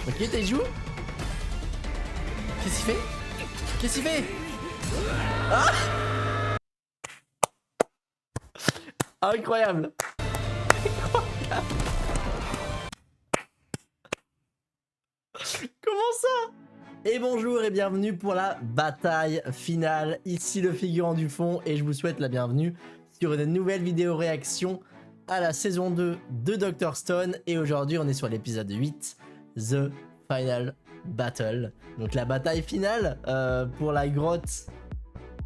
Ok, Taiju. Qu'est-ce qu'il fait? Qu'est-ce qu'il fait? Ah, incroyable. Comment ça? Et bonjour et bienvenue pour la bataille finale. Ici le figurant du fond et je vous souhaite la bienvenue sur une nouvelle vidéo réaction à la saison 2 de Dr. Stone. Et aujourd'hui on est sur l'épisode 8, The Final Battle. Donc la bataille finale pour la grotte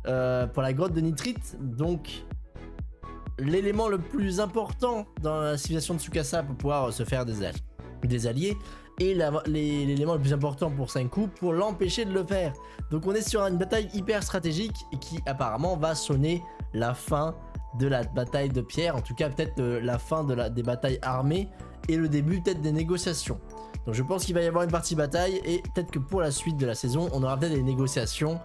de Nitrite. Donc l'élément le plus important dans la civilisation de Tsukasa pour pouvoir se faire des alliés. Et l'élément le plus important pour Senku pour l'empêcher de le faire. Donc on est sur une bataille hyper stratégique qui apparemment va sonner la fin de la bataille de pierre. En tout cas peut-être la fin des batailles armées et le début peut-être des négociations. Donc je pense qu'il va y avoir une partie bataille et peut-être que pour la suite de la saison on aura peut-être des négociations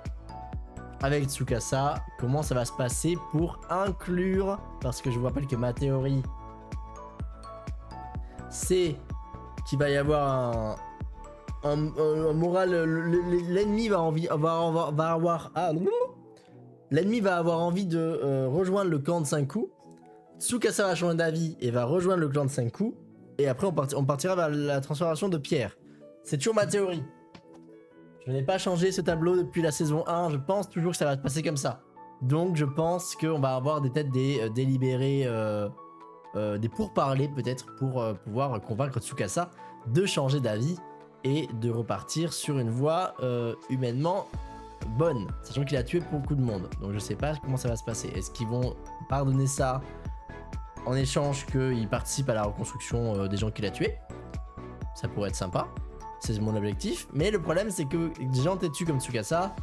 avec Tsukasa. Comment ça va se passer pour inclure, parce que je vous rappelle que ma théorie c'est qu'il va y avoir un moral, l'ennemi va avoir envie de rejoindre le clan de Senku. Tsukasa va changer d'avis et va rejoindre le clan de Senku. Et après on partira vers la transformation de pierre. C'est toujours ma théorie. Je n'ai pas changé ce tableau depuis la saison 1, je pense toujours que ça va se passer comme ça. Donc je pense qu'on va avoir des délibérés, des pourparlers peut-être pour pouvoir convaincre Tsukasa de changer d'avis et de repartir sur une voie humainement bonne, sachant qu'il a tué beaucoup de monde. Donc je sais pas comment ça va se passer. Est-ce qu'ils vont pardonner ça en échange qu'il participe à la reconstruction des gens qu'il a tués? Ça pourrait être sympa, c'est mon objectif. Mais le problème c'est que des gens têtus comme Tsukasa,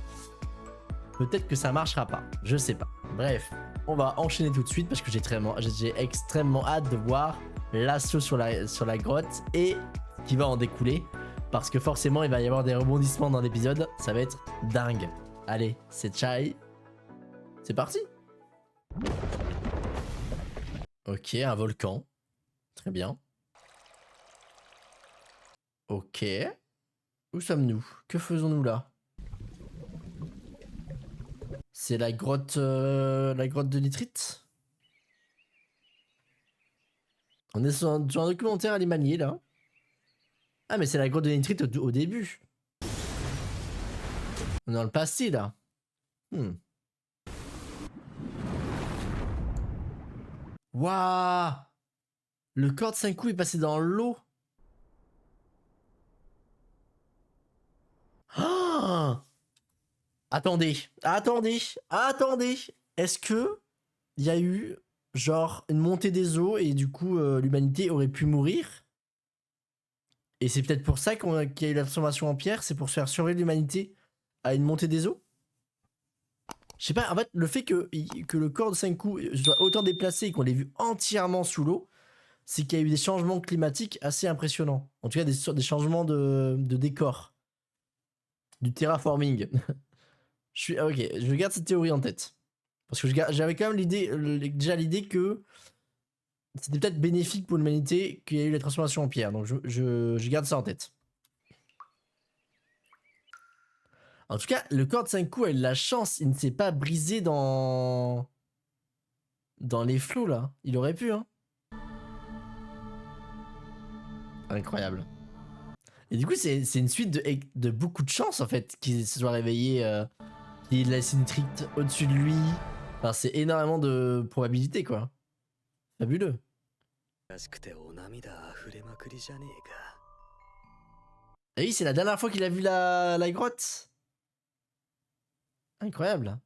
peut-être que ça marchera pas, je sais pas. Bref, on va enchaîner tout de suite parce que j'ai extrêmement hâte de voir l'assaut sur la grotte et qui va en découler, parce que forcément il va y avoir des rebondissements dans l'épisode, ça va être dingue. Allez, c'est Chai, c'est parti. Ok, un volcan, très bien. Ok, où sommes-nous? Que faisons-nous là? C'est la grotte de Nitrite. On est sur un documentaire animalier là. Ah mais c'est la grotte de Nitrite au début. On est dans le passé là. Waouh. Le corps de Senku est passé dans l'eau. Oh, attendez. Est-ce que il y a eu genre une montée des eaux et du coup l'humanité aurait pu mourir? Et c'est peut-être pour ça qu'il y a eu la transformation en pierre, c'est pour faire survivre l'humanité à une montée des eaux? Je sais pas, en fait, le fait que le corps de Senku soit autant déplacé et qu'on l'ait vu entièrement sous l'eau, c'est qu'il y a eu des changements climatiques assez impressionnants. En tout cas, des changements de décor. Du terraforming. Ok, je garde cette théorie en tête. Parce que j'avais quand même déjà l'idée que c'était peut-être bénéfique pour l'humanité qu'il y ait eu la transformation en pierre. Donc je garde ça en tête. En tout cas, le corps de Senku a eu de la chance. Il ne s'est pas brisé dans les flots là. Il aurait pu, hein. Incroyable. Et du coup, c'est une suite de beaucoup de chance en fait qu'il se soit réveillé, qu'il ait de la Nitrite au-dessus de lui. Enfin, c'est énormément de probabilités quoi. Fabuleux. Et oui, c'est la dernière fois qu'il a vu la grotte. Incroyable.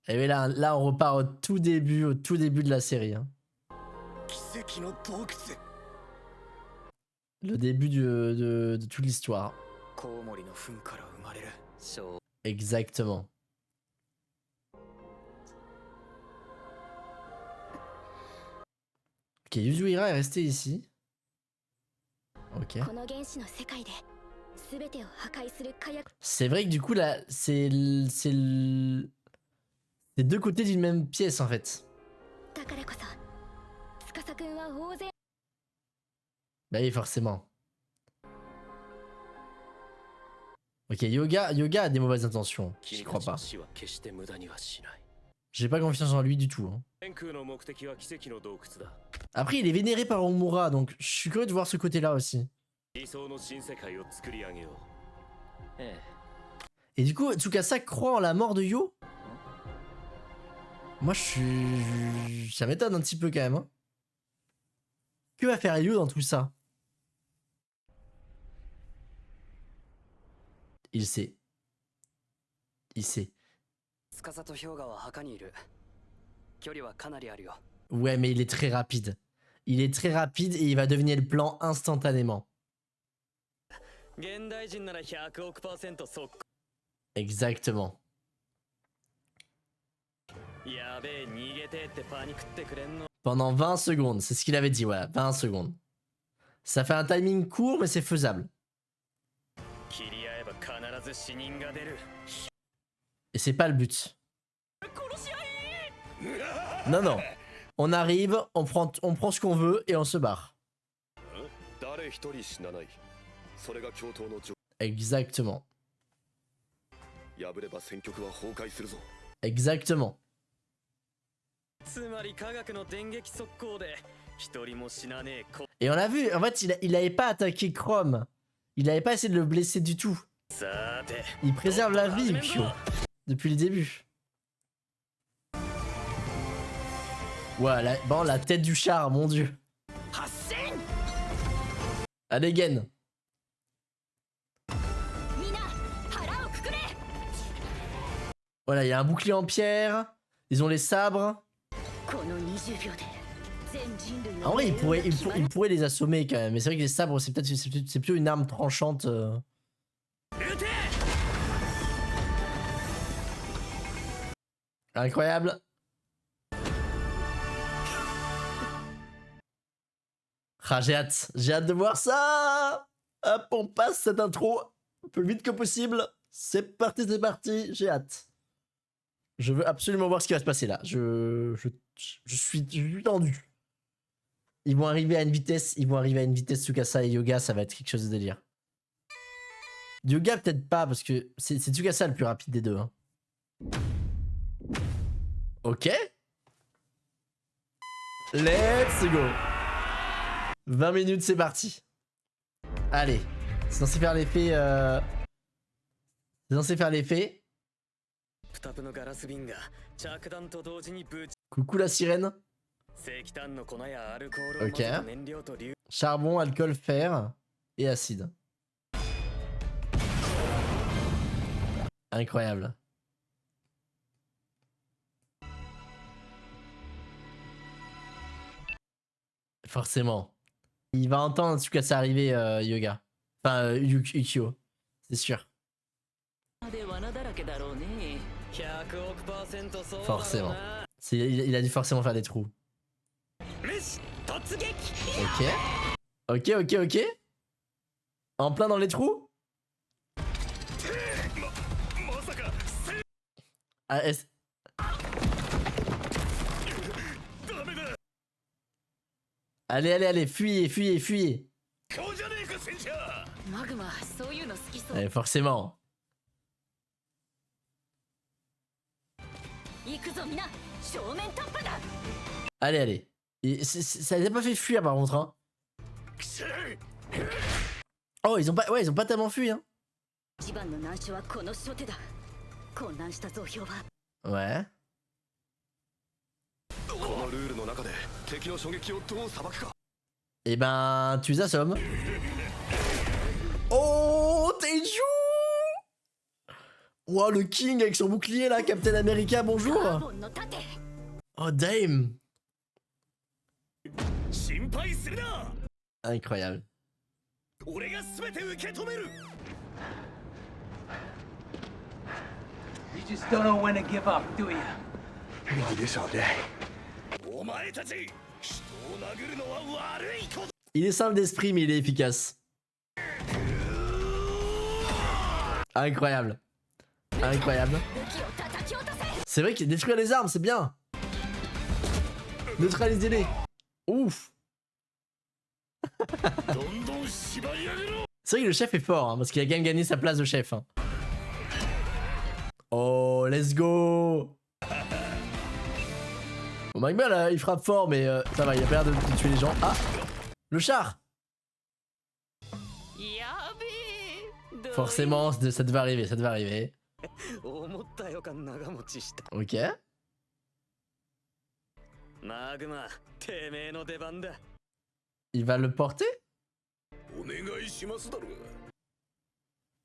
Et oui, là on repart au tout début de la série. Hein. Le début de toute l'histoire. Exactement. Ok, Yuzuriha est resté ici. Ok. C'est vrai que du coup là, c'est C'est deux côtés d'une même pièce en fait. だからこそ司くんは大勢 Bah oui, forcément. Ok, Yoga a des mauvaises intentions. J'y crois pas. J'ai pas confiance en lui du tout. Hein. Après, il est vénéré par Omura, donc je suis curieux de voir ce côté-là aussi. Et du coup, Tsukasa croit en la mort de Yo? Moi, je suis... Ça m'étonne un petit peu quand même. Hein. Que va faire Yo dans tout ça? Il sait. Il sait. Ouais, mais il est très rapide. Il est très rapide et il va devenir le plan instantanément. Exactement. Pendant 20 secondes, c'est ce qu'il avait dit, voilà, 20 secondes. Ça fait un timing court, mais c'est faisable. Et c'est pas le but. Non, non. On arrive, on prend ce qu'on veut et on se barre. Exactement. Exactement. Et on a vu, en fait, il avait pas attaqué Chrome. Il avait pas essayé de le blesser du tout. Il préserve la vie, Ukyo, depuis le début. Ouais, bon, la tête du char, mon dieu. Allez, Gen. Voilà, il y a un bouclier en pierre. Ils ont les sabres. En vrai, il pourrait les assommer quand même. Mais c'est vrai que les sabres, c'est plutôt une arme tranchante. Incroyable. Ah, j'ai hâte de voir ça. Hop, on passe cette intro le plus vite que possible. C'est parti, j'ai hâte. Je veux absolument voir ce qui va se passer là. Je suis tendu. Ils vont arriver à une vitesse, Tsukasa et Yoga, ça va être quelque chose de délire. Yoga peut-être pas, parce que c'est Tsukasa le plus rapide des deux. Hein. Ok. Let's go. 20 minutes, c'est parti. Allez. C'est censé faire l'effet... C'est censé faire l'effet. Coucou la sirène. Ok. Charbon, alcool, fer et acide. Incroyable. Forcément. Il va entendre Tsukasa arriver, Yoga. Enfin, Ukyo. C'est sûr. Forcément. Il a dû forcément faire des trous. Ok. Ok. En plein dans les trous. Ah, allez, fuyez. Allez, forcément. Allez. Et ça les a pas fait fuir par contre. Hein. Oh, ils ont pas tellement fui. Hein. Ouais. Et ben, tu les assommes. Oh, Teiju! Wow, le King avec son bouclier là, Captain America, bonjour! Oh, damn! Incroyable. You just don't know when to give up, do you? I can do this all day. Il est simple d'esprit, mais il est efficace. Incroyable. C'est vrai que détruire les armes, c'est bien. Neutralisez-les. Ouf. C'est vrai que le chef est fort, hein, parce qu'il a quand même gagné sa place de chef. Hein. Oh, let's go. Bon, Magma, là, il frappe fort, mais ça va, il a pas l'air de tuer les gens. Ah, le char. Forcément, ça devait arriver, ça devait arriver. Ok. Il va le porter?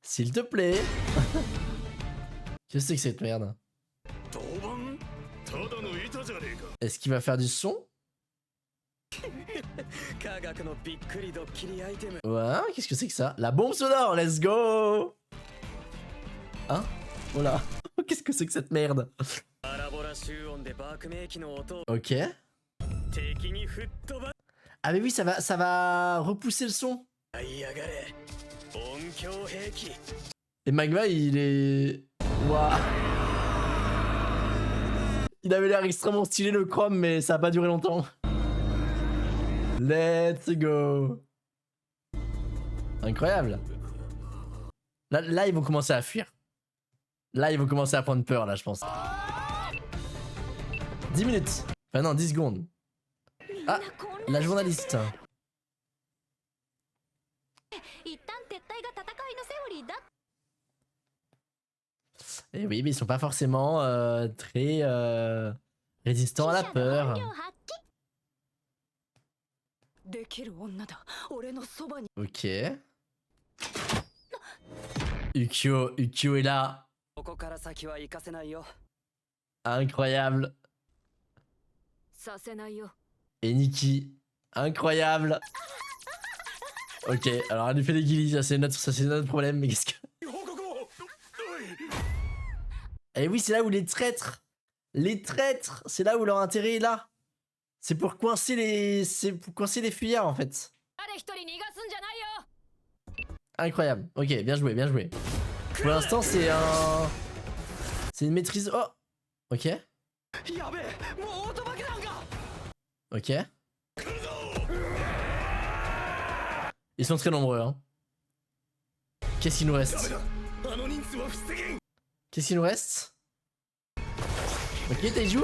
S'il te plaît. Qu'est-ce que c'est que cette merde? Est-ce qu'il va faire du son? Ouais, qu'est-ce que c'est que ça? La bombe sonore, let's go! Hein? Voilà. Qu'est-ce que c'est que cette merde? Ok. Ah mais oui, ça va repousser le son. Et Magma, il est... Waouh. Il avait l'air extrêmement stylé le chrome, mais ça a pas duré longtemps. Let's go. Incroyable. Là, ils vont commencer à fuir. Là, ils vont commencer à prendre peur, là, je pense. 10 minutes. Enfin non, 10 secondes. Ah, la journaliste. Eh oui, mais ils sont pas forcément très résistants à la peur. Ok. Ukyo est là. Incroyable. Et Nikki. Incroyable. Ok, alors elle lui fait des guilis, ça c'est notre problème, mais qu'est-ce que... Et oui, c'est là où les traîtres, c'est là où leur intérêt est là. C'est pour coincer les fuyards en fait. Incroyable. Ok, bien joué, bien joué. Pour l'instant, c'est une maîtrise. Oh. Ok. Ok. Ils sont très nombreux, hein. Qu'est-ce qu'il nous reste? Qu'est-ce qu'il nous reste? Ok, Taiju.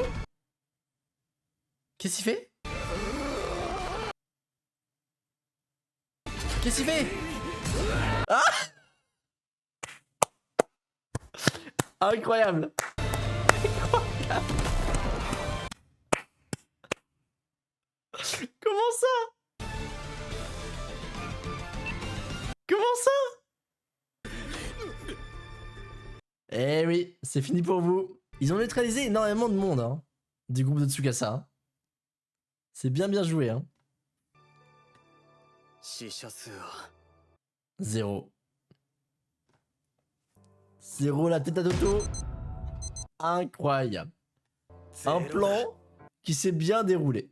Qu'est-ce qu'il fait? Qu'est-ce qu'il fait? Ah! Incroyable. Comment ça? Comment ça? Eh oui, c'est fini pour vous. Ils ont neutralisé énormément de monde, hein, du groupe de Tsukasa. C'est bien joué, hein. 0. 0 la tête à Toto. Incroyable. Un plan qui s'est bien déroulé.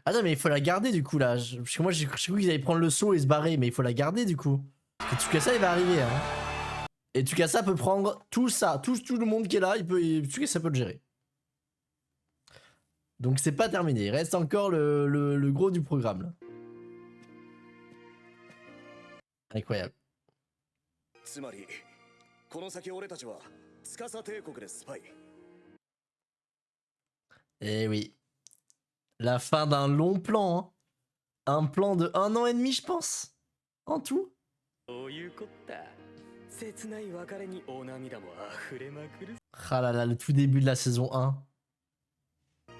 Attends, mais il faut la garder du coup là. Parce que moi j'ai cru qu'ils allaient prendre le saut et se barrer, mais il faut la garder du coup. Et Tsukasa il va arriver, hein. Et Tsukasa peut prendre tout ça, tout le monde qui est là, Tsukasa peut le gérer. Donc c'est pas terminé, il reste encore le gros du programme là. Incroyable. Eh oui. La fin d'un long plan, hein. Un plan de 1 an et demi, je pense. En tout. Ah là là, le tout début de la saison 1.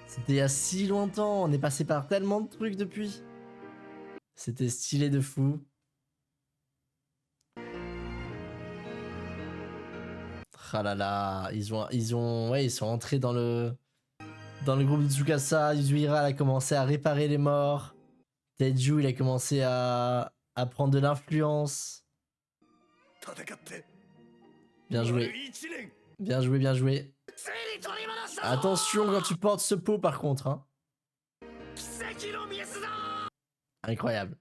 C'était il y a si longtemps, on est passé par tellement de trucs depuis. C'était stylé de fou. Ah là là, ils sont entrés dans le groupe de Tsukasa. Yuzuriha a commencé à réparer les morts. Taiju il a commencé à prendre de l'influence. Bien joué. Bien joué, bien joué. Attention quand tu portes ce pot par contre, hein. Incroyable.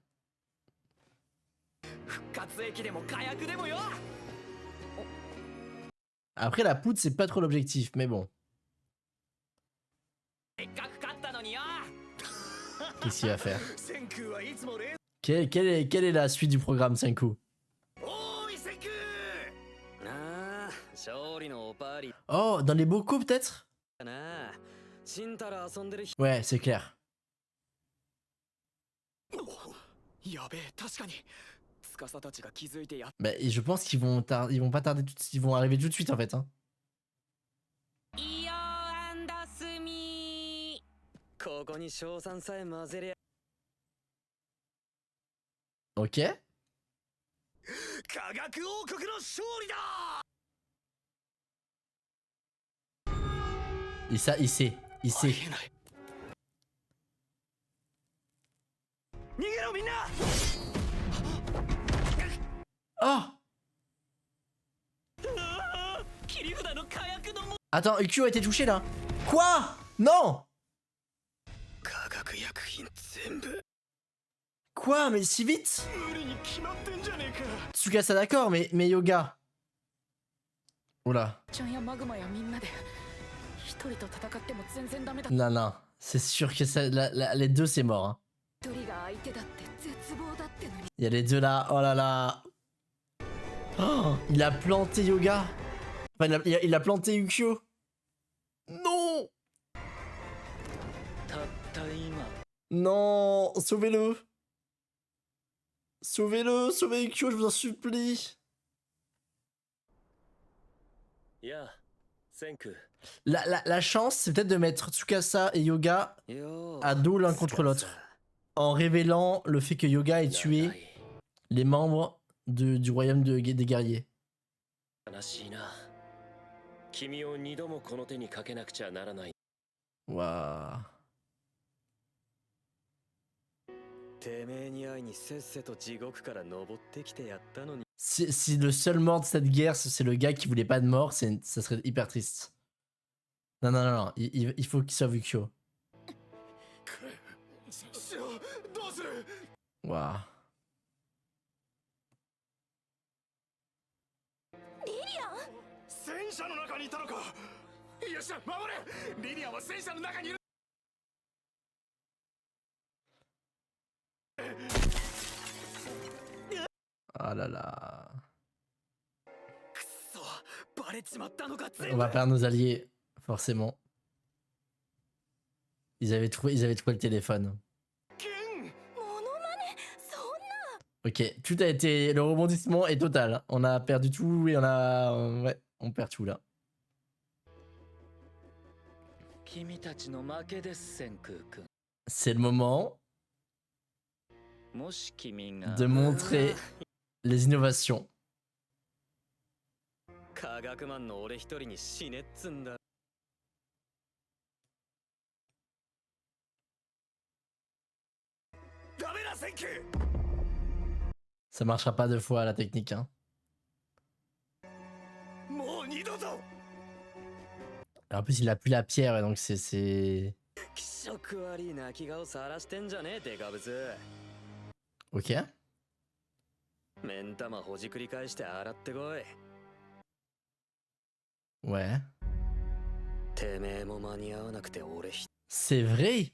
Après, la poudre, c'est pas trop l'objectif, mais bon. Qu'est-ce qu'il va faire? Quelle est la suite du programme Senku? Oh, dans les bocaux peut-être? Ouais, c'est clair. Bah, et je pense qu'ils vont ils vont pas tarder ils vont arriver tout de suite en fait. Hein. Ok. Et ça, il sait. Il sait. Oh! Attends, Ukyo a été touché là. Quoi? Non! Quoi? Mais si vite? Tsukasa d'accord, mais Yoga. Oula. Non, non. C'est sûr que ça, les deux c'est mort. Hein. Il y a les deux là. Oh là là. Oh, il a planté Yoga. Enfin, il a planté Ukyo. Non! Non! Sauvez-le! Sauvez-le! Sauvez Ukyo, je vous en supplie! La chance, c'est peut-être de mettre Tsukasa et Yoga à dos l'un contre l'autre. En révélant le fait que Yoga ait tué les membres du royaume des guerriers. Waouh. Si le seul mort de cette guerre, c'est le gars qui voulait pas de mort, ça serait hyper triste. Non, non, non, non. Il faut qu'il sauve Ukyo. Waouh. Oh là là. On va perdre nos alliés, forcément. Ils avaient trouvé le téléphone. Ok, tout a été... Le rebondissement est total. On a perdu tout et on a... ouais, on perd tout là. C'est le moment de montrer les innovations. Ça marchera pas deux fois la technique, hein. En plus, il a plus la pierre, donc c'est... Ok. Ouais. C'est vrai.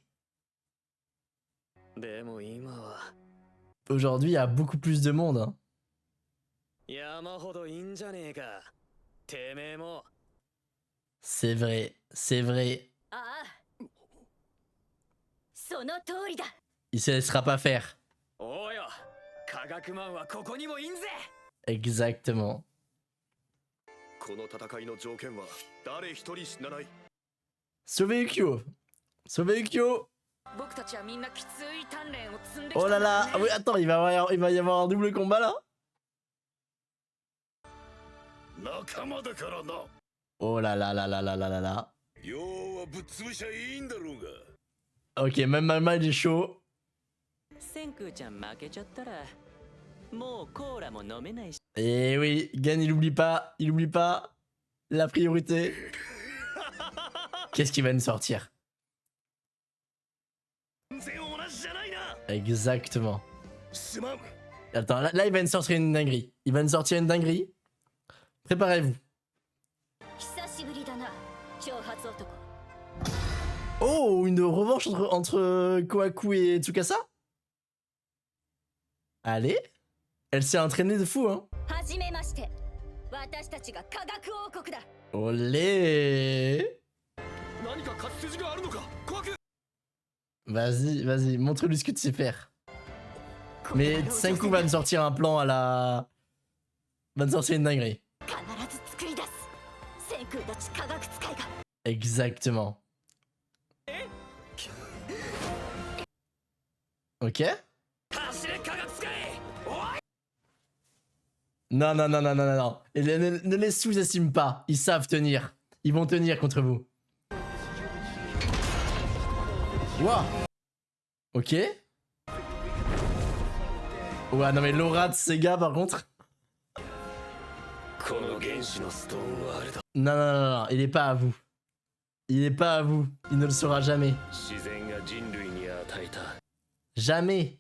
Aujourd'hui, il y a beaucoup plus de monde. Hein. C'est vrai, c'est vrai. Il se laissera pas faire. Exactement. Sauvez Ukyo. Sauvez Ukyo. Oh là là. Ah oui, attends, il va y avoir un double combat là. Oh là là là là là là là là. Ok, même Mama il est chaud. Et oui, Gen il oublie pas la priorité. Qu'est-ce qui va nous sortir? Exactement. Attends, là il va nous sortir une dinguerie. Préparez-vous. しぶりだな挑発男 Oh, une revanche entre Kohaku et Tsukasa? Allez. Elle s'est entraînée de fou, hein. はじめまして私たちが科学王国だ Olé. 何か勝ち筋があるのか怖く Vas-y, vas-y, montre-lui ce que tu sais faire. Mais Senku va nous sortir un plan à la... Va nous sortir une dinguerie. 必ず作り出す千空たち科学使いが Exactement. Ok. 走れ科学使いおい Non, non, non, non, non, non, non. Et ne les sous-estime pas. Ils savent tenir. Ils vont tenir contre vous. Wow. Ok. Ouais, non mais l'aura de ces gars par contre. この原子のストーンはあれだ Non, non, non, non, il est pas à vous. Il est pas à vous. Il ne le sera jamais. 自然が人類に与えた Jamais.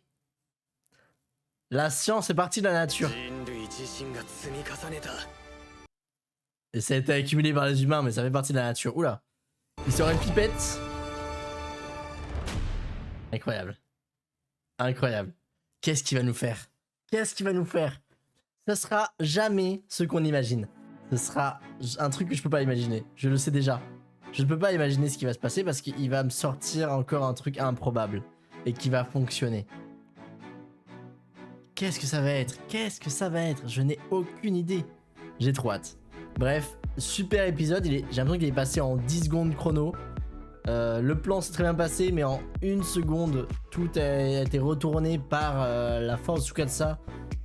La science est partie de la nature. 人類自身が積み重ねた Et ça a été accumulé par les humains, mais ça fait partie de la nature. Oula. Il sort une pipette. Incroyable. Incroyable. Qu'est-ce qu'il va nous faire? Qu'est-ce qu'il va nous faire? Ce sera jamais ce qu'on imagine. Ce sera un truc que je peux pas imaginer. Je le sais déjà. Je ne peux pas imaginer ce qui va se passer parce qu'il va me sortir encore un truc improbable. Et qui va fonctionner. Qu'est-ce que ça va être? Qu'est-ce que ça va être? Je n'ai aucune idée. J'ai trop hâte. Bref, super épisode. J'ai l'impression qu'il est passé en 10 secondes chrono. Le plan s'est très bien passé, mais en 1 seconde, tout a été retourné par la force Tsukasa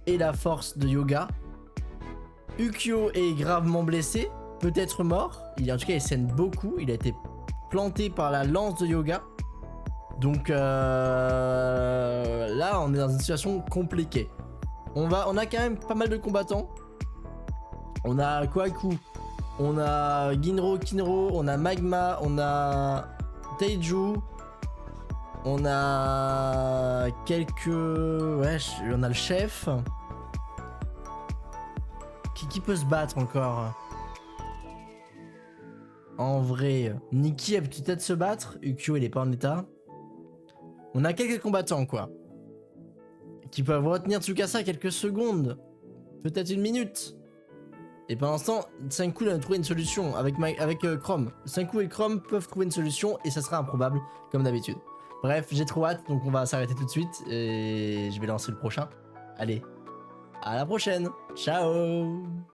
et la force de Yoga. Ukyo est gravement blessé, peut-être mort. En tout cas, il saigne beaucoup. Il a été planté par la lance de Yoga. Donc là, on est dans une situation compliquée. On a quand même pas mal de combattants. On a Kohaku, on a Ginro, Kinro, on a Magma, on a Teiju, on a quelques... Ouais, on a le chef. Qui peut se battre encore? En vrai, Nikki elle peut peut-être se battre. Ukyo il est pas en état. On a quelques combattants quoi. Qui peuvent retenir Tsukasa quelques secondes. Peut-être 1 minute. Et pendant ce temps, Senku a trouvé une solution avec Chrome. Senku et Chrome peuvent trouver une solution et ça sera improbable comme d'habitude. Bref, j'ai trop hâte donc on va s'arrêter tout de suite et je vais lancer le prochain. Allez, à la prochaine. Ciao.